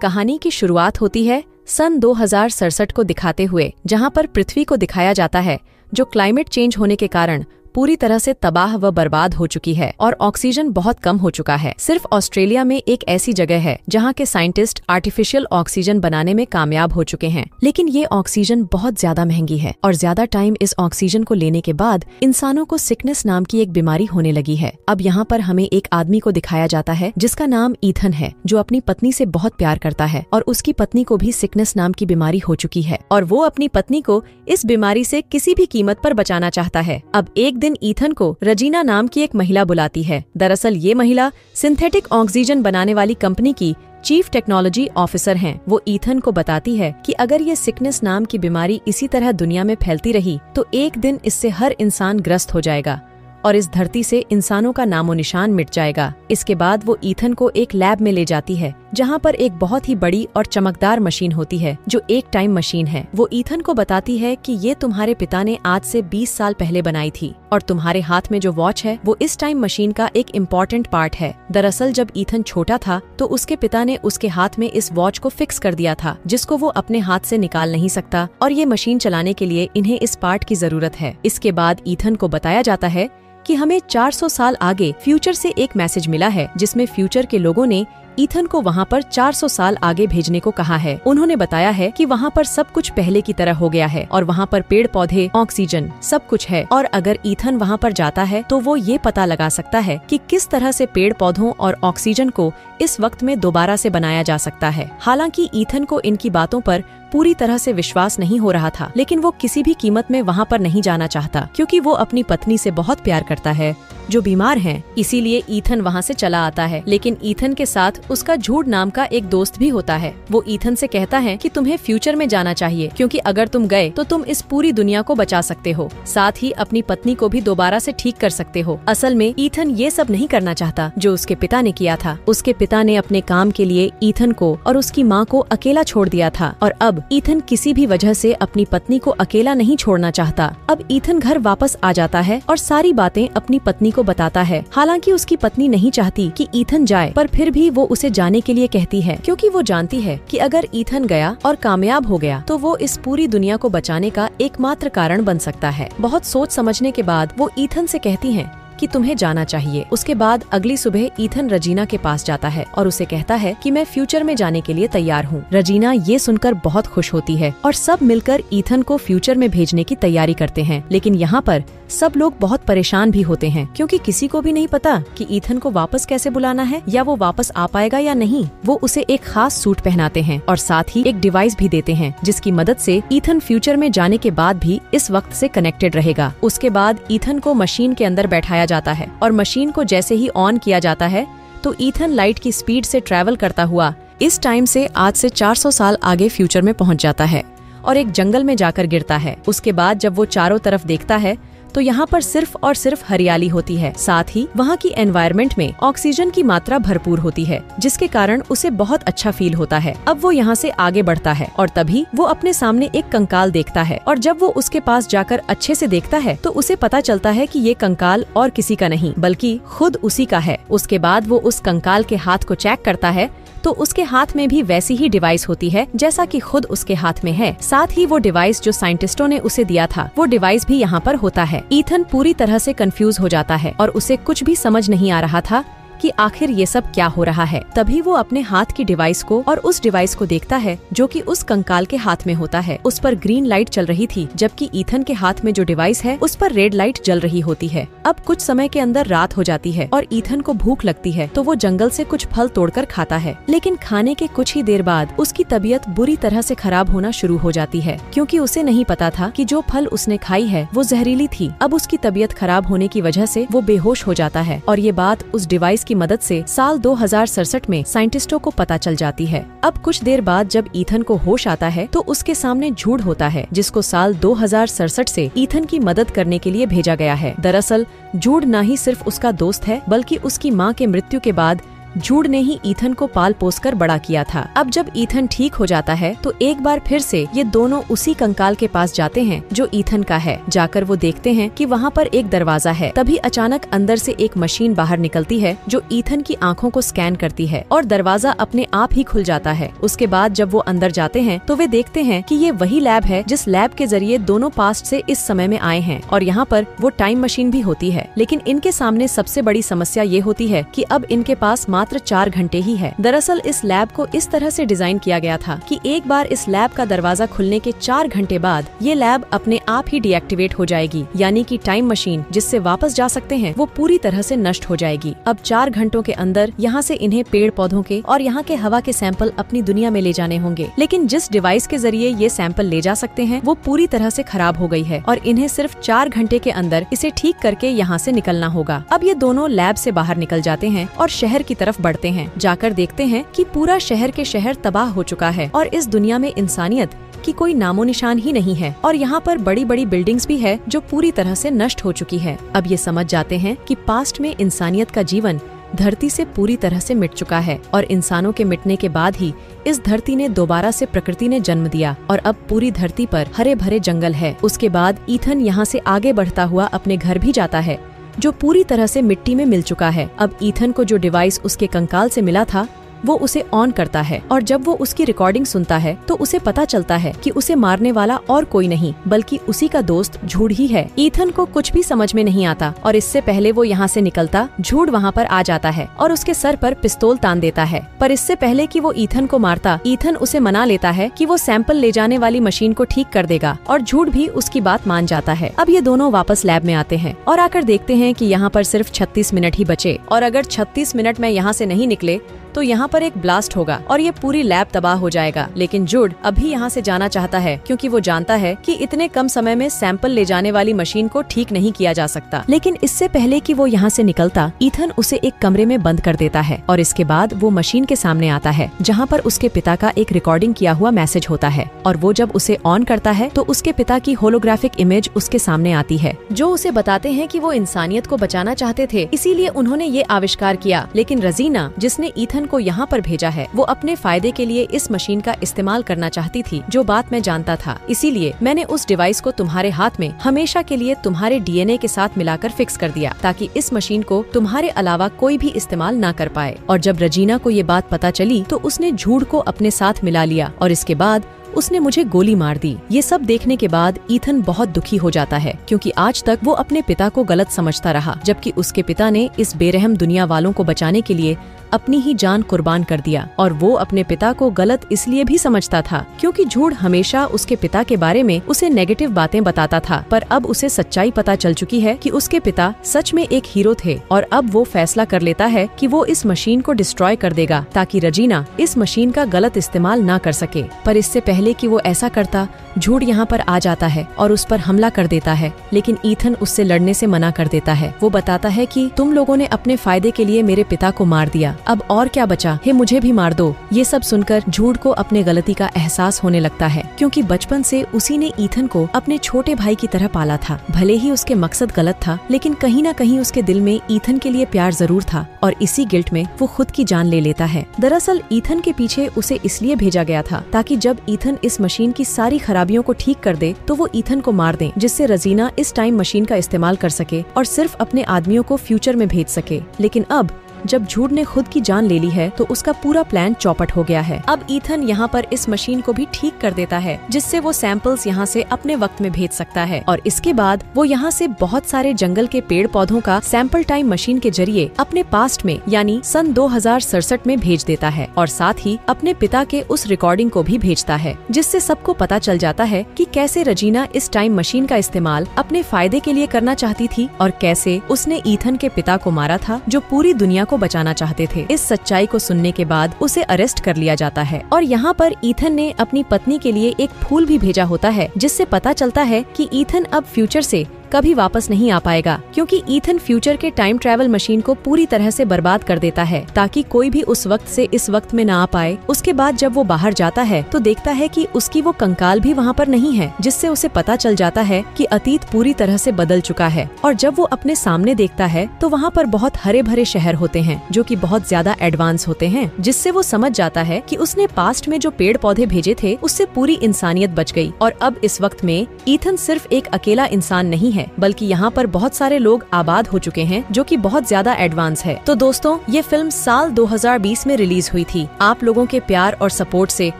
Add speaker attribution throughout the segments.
Speaker 1: कहानी की शुरुआत होती है सन 2067 को दिखाते हुए, जहां पर पृथ्वी को दिखाया जाता है जो क्लाइमेट चेंज होने के कारण पूरी तरह से तबाह व बर्बाद हो चुकी है और ऑक्सीजन बहुत कम हो चुका है। सिर्फ ऑस्ट्रेलिया में एक ऐसी जगह है जहां के साइंटिस्ट आर्टिफिशियल ऑक्सीजन बनाने में कामयाब हो चुके हैं, लेकिन ये ऑक्सीजन बहुत ज्यादा महंगी है और ज्यादा टाइम इस ऑक्सीजन को लेने के बाद इंसानों को सिकनेस नाम की एक बीमारी होने लगी है। अब यहाँ पर हमें एक आदमी को दिखाया जाता है जिसका नाम ईथन है, जो अपनी पत्नी से बहुत प्यार करता है और उसकी पत्नी को भी सिकनेस नाम की बीमारी हो चुकी है और वो अपनी पत्नी को इस बीमारी से किसी भी कीमत पर बचाना चाहता है। अब एक दिन ईथन को रजीना नाम की एक महिला बुलाती है। दरअसल ये महिला सिंथेटिक ऑक्सीजन बनाने वाली कंपनी की चीफ टेक्नोलॉजी ऑफिसर हैं। वो ईथन को बताती है कि अगर ये सिकनेस नाम की बीमारी इसी तरह दुनिया में फैलती रही तो एक दिन इससे हर इंसान ग्रस्त हो जाएगा और इस धरती से इंसानों का नामो निशान मिट जाएगा। इसके बाद वो ईथन को एक लैब में ले जाती है जहाँ पर एक बहुत ही बड़ी और चमकदार मशीन होती है जो एक टाइम मशीन है। वो ईथन को बताती है कि ये तुम्हारे पिता ने आज से 20 साल पहले बनाई थी और तुम्हारे हाथ में जो वॉच है वो इस टाइम मशीन का एक इम्पोर्टेंट पार्ट है। दरअसल जब ईथन छोटा था तो उसके पिता ने उसके हाथ में इस वॉच को फिक्स कर दिया था जिसको वो अपने हाथ से निकाल नहीं सकता और ये मशीन चलाने के लिए इन्हें इस पार्ट की जरूरत है। इसके बाद ईथन को बताया जाता है कि हमें 400 साल आगे फ्यूचर से एक मैसेज मिला है जिसमें फ्यूचर के लोगों ने ईथन को वहाँ पर 400 साल आगे भेजने को कहा है। उन्होंने बताया है कि वहाँ पर सब कुछ पहले की तरह हो गया है और वहाँ पर पेड़ पौधे, ऑक्सीजन सब कुछ है और अगर ईथन वहाँ पर जाता है तो वो ये पता लगा सकता है कि किस तरह से पेड़ पौधों और ऑक्सीजन को इस वक्त में दोबारा से बनाया जा सकता है। हालांकि ईथन को इनकी बातों पर पूरी तरह से विश्वास नहीं हो रहा था, लेकिन वो किसी भी कीमत में वहाँ पर नहीं जाना चाहता क्योंकि वो अपनी पत्नी से बहुत प्यार करता है जो बीमार है। इसीलिए ईथन वहाँ से चला आता है, लेकिन ईथन के साथ उसका झूठ नाम का एक दोस्त भी होता है। वो ईथन से कहता है कि तुम्हें फ्यूचर में जाना चाहिए क्योंकि अगर तुम गए तो तुम इस पूरी दुनिया को बचा सकते हो, साथ ही अपनी पत्नी को भी दोबारा से ठीक कर सकते हो। असल में ईथन ये सब नहीं करना चाहता जो उसके पिता ने किया था। उसके पिता ने अपने काम के लिए ईथन को और उसकी माँ को अकेला छोड़ दिया था और अब ईथन किसी भी वजह से अपनी पत्नी को अकेला नहीं छोड़ना चाहता। अब ईथन घर वापस आ जाता है और सारी बातें अपनी पत्नी को बताता है। हालांकि उसकी पत्नी नहीं चाहती कि ईथन जाए, पर फिर भी वो उसे जाने के लिए कहती है क्योंकि वो जानती है कि अगर ईथन गया और कामयाब हो गया तो वो इस पूरी दुनिया को बचाने का एकमात्र कारण बन सकता है। बहुत सोच समझने के बाद वो ईथन से कहती है कि तुम्हें जाना चाहिए। उसके बाद अगली सुबह ईथन रजीना के पास जाता है और उसे कहता है कि मैं फ्यूचर में जाने के लिए तैयार हूँ। रजीना ये सुनकर बहुत खुश होती है और सब मिलकर ईथन को फ्यूचर में भेजने की तैयारी करते हैं, लेकिन यहाँ पर सब लोग बहुत परेशान भी होते हैं क्योंकि किसी को भी नहीं पता कि ईथन को वापस कैसे बुलाना है या वो वापस आ पाएगा या नहीं। वो उसे एक खास सूट पहनाते हैं और साथ ही एक डिवाइस भी देते हैं जिसकी मदद से ईथन फ्यूचर में जाने के बाद भी इस वक्त से कनेक्टेड रहेगा। उसके बाद ईथन को मशीन के अंदर बैठाया जाता है और मशीन को जैसे ही ऑन किया जाता है तो ईथन लाइट की स्पीड से ट्रैवल करता हुआ इस टाइम से आज से 400 साल आगे फ्यूचर में पहुंच जाता है और एक जंगल में जाकर गिरता है। उसके बाद जब वो चारों तरफ देखता है तो यहाँ पर सिर्फ और सिर्फ हरियाली होती है, साथ ही वहाँ की एनवायरनमेंट में ऑक्सीजन की मात्रा भरपूर होती है जिसके कारण उसे बहुत अच्छा फील होता है। अब वो यहाँ से आगे बढ़ता है और तभी वो अपने सामने एक कंकाल देखता है और जब वो उसके पास जाकर अच्छे से देखता है तो उसे पता चलता है कि ये कंकाल और किसी का नहीं बल्कि खुद उसी का है। उसके बाद वो उस कंकाल के हाथ को चेक करता है तो उसके हाथ में भी वैसी ही डिवाइस होती है जैसा कि खुद उसके हाथ में है। साथ ही वो डिवाइस जो साइंटिस्टों ने उसे दिया था वो डिवाइस भी यहाँ पर होता है। ईथन पूरी तरह से कंफ्यूज हो जाता है और उसे कुछ भी समझ नहीं आ रहा था कि आखिर ये सब क्या हो रहा है। तभी वो अपने हाथ की डिवाइस को और उस डिवाइस को देखता है जो कि उस कंकाल के हाथ में होता है। उस पर ग्रीन लाइट चल रही थी जबकि ईथन के हाथ में जो डिवाइस है उस पर रेड लाइट जल रही होती है। अब कुछ समय के अंदर रात हो जाती है और ईथन को भूख लगती है तो वो जंगल से कुछ फल तोड़कर खाता है, लेकिन खाने के कुछ ही देर बाद उसकी तबीयत बुरी तरह से खराब होना शुरू हो जाती है क्योंकि उसे नहीं पता था कि जो फल उसने खाई है वो जहरीली थी। अब उसकी तबीयत खराब होने की वजह से वो बेहोश हो जाता है और ये बात उस डिवाइस की मदद से साल 2067 में साइंटिस्टों को पता चल जाती है। अब कुछ देर बाद जब ईथन को होश आता है तो उसके सामने जूड होता है जिसको साल 2067 से ईथन की मदद करने के लिए भेजा गया है। दरअसल जूड न ही सिर्फ उसका दोस्त है बल्कि उसकी माँ के मृत्यु के बाद जूड ने ही ईथन को पाल पोस कर बड़ा किया था। अब जब ईथन ठीक हो जाता है तो एक बार फिर से ये दोनों उसी कंकाल के पास जाते हैं जो ईथन का है। जाकर वो देखते हैं कि वहाँ पर एक दरवाजा है। तभी अचानक अंदर से एक मशीन बाहर निकलती है जो ईथन की आंखों को स्कैन करती है और दरवाजा अपने आप ही खुल जाता है। उसके बाद जब वो अंदर जाते हैं तो वे देखते हैं कि ये वही लैब है जिस लैब के जरिए दोनों पास्ट से इस समय में आए हैं और यहाँ पर वो टाइम मशीन भी होती है। लेकिन इनके सामने सबसे बड़ी समस्या ये होती है कि अब इनके पास मात्र 4 घंटे ही है। दरअसल इस लैब को इस तरह से डिजाइन किया गया था कि एक बार इस लैब का दरवाजा खुलने के 4 घंटे बाद ये लैब अपने आप ही डीएक्टिवेट हो जाएगी, यानी कि टाइम मशीन जिससे वापस जा सकते हैं वो पूरी तरह से नष्ट हो जाएगी। अब 4 घंटों के अंदर यहाँ से इन्हें पेड़ पौधों के और यहाँ के हवा के सैंपल अपनी दुनिया में ले जाने होंगे। लेकिन जिस डिवाइस के जरिए ये सैंपल ले जा सकते हैं वो पूरी तरह से खराब हो गई है और इन्हें सिर्फ 4 घंटे के अंदर इसे ठीक करके यहाँ से निकलना होगा। अब ये दोनों लैब से बाहर निकल जाते हैं और शहर की तरफ बढ़ते हैं। जाकर देखते हैं कि पूरा शहर के शहर तबाह हो चुका है और इस दुनिया में इंसानियत कि कोई नामो निशान ही नहीं है और यहाँ पर बड़ी बड़ी बिल्डिंग्स भी है जो पूरी तरह से नष्ट हो चुकी है। अब ये समझ जाते हैं कि पास्ट में इंसानियत का जीवन धरती से पूरी तरह से मिट चुका है और इंसानों के मिटने के बाद ही इस धरती ने दोबारा से प्रकृति ने जन्म दिया और अब पूरी धरती पर हरे भरे जंगल है। उसके बाद ईथन यहाँ से आगे बढ़ता हुआ अपने घर भी जाता है जो पूरी तरह से मिट्टी में मिल चुका है। अब ईथन को जो डिवाइस उसके कंकाल से मिला था वो उसे ऑन करता है और जब वो उसकी रिकॉर्डिंग सुनता है तो उसे पता चलता है कि उसे मारने वाला और कोई नहीं बल्कि उसी का दोस्त जूड ही है। ईथन को कुछ भी समझ में नहीं आता और इससे पहले वो यहाँ से निकलता जूड वहाँ पर आ जाता है और उसके सर पर पिस्तौल तान देता है। पर इससे पहले कि वो ईथन को मारता, ईथन उसे मना लेता है कि वो सैंपल ले जाने वाली मशीन को ठीक कर देगा और जूड भी उसकी बात मान जाता है। अब ये दोनों वापस लैब में आते हैं और आकर देखते हैं कि यहाँ पर सिर्फ 36 मिनट ही बचे और अगर 36 मिनट में यहाँ से नहीं निकले तो यहाँ पर एक ब्लास्ट होगा और ये पूरी लैब तबाह हो जाएगा। लेकिन जूड अभी यहाँ से जाना चाहता है क्योंकि वो जानता है कि इतने कम समय में सैंपल ले जाने वाली मशीन को ठीक नहीं किया जा सकता। लेकिन इससे पहले कि वो यहाँ से निकलता, ईथन उसे एक कमरे में बंद कर देता है और इसके बाद वो मशीन के सामने आता है जहाँ पर उसके पिता का एक रिकॉर्डिंग किया हुआ मैसेज होता है और वो जब उसे ऑन करता है तो उसके पिता की होलोग्राफिक इमेज उसके सामने आती है जो उसे बताते हैं कि वो इंसानियत को बचाना चाहते थे, इसीलिए उन्होंने ये आविष्कार किया। लेकिन रजीना जिसने ईथन को यहाँ पर भेजा है वो अपने फायदे के लिए इस मशीन का इस्तेमाल करना चाहती थी, जो बात मैं जानता था। इसीलिए मैंने उस डिवाइस को तुम्हारे हाथ में हमेशा के लिए तुम्हारे डीएनए के साथ मिलाकर फिक्स कर दिया ताकि इस मशीन को तुम्हारे अलावा कोई भी इस्तेमाल ना कर पाए। और जब रजीना को ये बात पता चली तो उसने जूड को अपने साथ मिला लिया और इसके बाद उसने मुझे गोली मार दी। ये सब देखने के बाद ईथन बहुत दुखी हो जाता है क्योंकि आज तक वो अपने पिता को गलत समझता रहा, जबकि उसके पिता ने इस बेरहम दुनिया वालों को बचाने के लिए अपनी ही जान कुर्बान कर दिया। और वो अपने पिता को गलत इसलिए भी समझता था क्योंकि जूड हमेशा उसके पिता के बारे में उसे नेगेटिव बातें बताता था। पर अब उसे सच्चाई पता चल चुकी है कि उसके पिता सच में एक हीरो थे और अब वो फैसला कर लेता है कि वो इस मशीन को डिस्ट्रॉय कर देगा ताकि रजीना इस मशीन का गलत इस्तेमाल ना कर सके। पर इससे पहले कि वो ऐसा करता, जूड यहाँ पर आ जाता है और उस पर हमला कर देता है। लेकिन ईथन उससे लड़ने से मना कर देता है। वो बताता है कि तुम लोगों ने अपने फायदे के लिए मेरे पिता को मार दिया, अब और क्या बचा है, मुझे भी मार दो। ये सब सुनकर जूड को अपने गलती का एहसास होने लगता है क्योंकि बचपन से उसी ने ईथन को अपने छोटे भाई की तरह पाला था। भले ही उसके मकसद गलत था लेकिन कहीं न कहीं उसके दिल में ईथन के लिए प्यार जरूर था और इसी गिल्ट में वो खुद की जान ले लेता है। दरअसल ईथन के पीछे उसे इसलिए भेजा गया था ताकि जब ईथन इस मशीन की सारी खराबियों को ठीक कर दे तो वो ईथन को मार दे, जिससे रजीना इस टाइम मशीन का इस्तेमाल कर सके और सिर्फ अपने आदमियों को फ्यूचर में भेज सके। लेकिन अब जब जूड ने खुद की जान ले ली है तो उसका पूरा प्लान चौपट हो गया है। अब ईथन यहाँ पर इस मशीन को भी ठीक कर देता है जिससे वो सैंपल्स यहाँ से अपने वक्त में भेज सकता है और इसके बाद वो यहाँ से बहुत सारे जंगल के पेड़ पौधों का सैंपल टाइम मशीन के जरिए अपने पास्ट में यानी सन 2067 में भेज देता है और साथ ही अपने पिता के उस रिकॉर्डिंग को भी भेजता है जिससे सबको पता चल जाता है कि कैसे रजीना इस टाइम मशीन का इस्तेमाल अपने फायदे के लिए करना चाहती थी और कैसे उसने ईथन के पिता को मारा था जो पूरी दुनिया को बचाना चाहते थे। इस सच्चाई को सुनने के बाद उसे अरेस्ट कर लिया जाता है और यहाँ पर ईथन ने अपनी पत्नी के लिए एक फूल भी भेजा होता है जिससे पता चलता है कि ईथन अब फ्यूचर से कभी वापस नहीं आ पाएगा, क्योंकि ईथन फ्यूचर के टाइम ट्रैवल मशीन को पूरी तरह से बर्बाद कर देता है ताकि कोई भी उस वक्त से इस वक्त में ना आ पाए। उसके बाद जब वो बाहर जाता है तो देखता है कि उसकी वो कंकाल भी वहाँ पर नहीं है, जिससे उसे पता चल जाता है कि अतीत पूरी तरह से बदल चुका है। और जब वो अपने सामने देखता है तो वहाँ पर बहुत हरे भरे शहर होते हैं जो कि बहुत ज्यादा एडवांस होते हैं, जिससे वो समझ जाता है कि उसने पास्ट में जो पेड़ पौधे भेजे थे उससे पूरी इंसानियत बच गई। और अब इस वक्त में ईथन सिर्फ एक अकेला इंसान नहीं है, बल्कि यहाँ पर बहुत सारे लोग आबाद हो चुके हैं जो कि बहुत ज्यादा एडवांस है। तो दोस्तों, ये फिल्म साल 2020 में रिलीज हुई थी। आप लोगों के प्यार और सपोर्ट से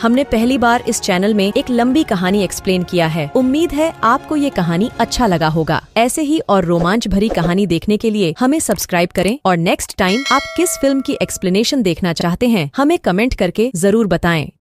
Speaker 1: हमने पहली बार इस चैनल में एक लंबी कहानी एक्सप्लेन किया है। उम्मीद है आपको ये कहानी अच्छा लगा होगा। ऐसे ही और रोमांच भरी कहानी देखने के लिए हमें सब्सक्राइब करें और नेक्स्ट टाइम आप किस फिल्म की एक्सप्लेनेशन देखना चाहते हैं हमें कमेंट करके जरूर बताएं।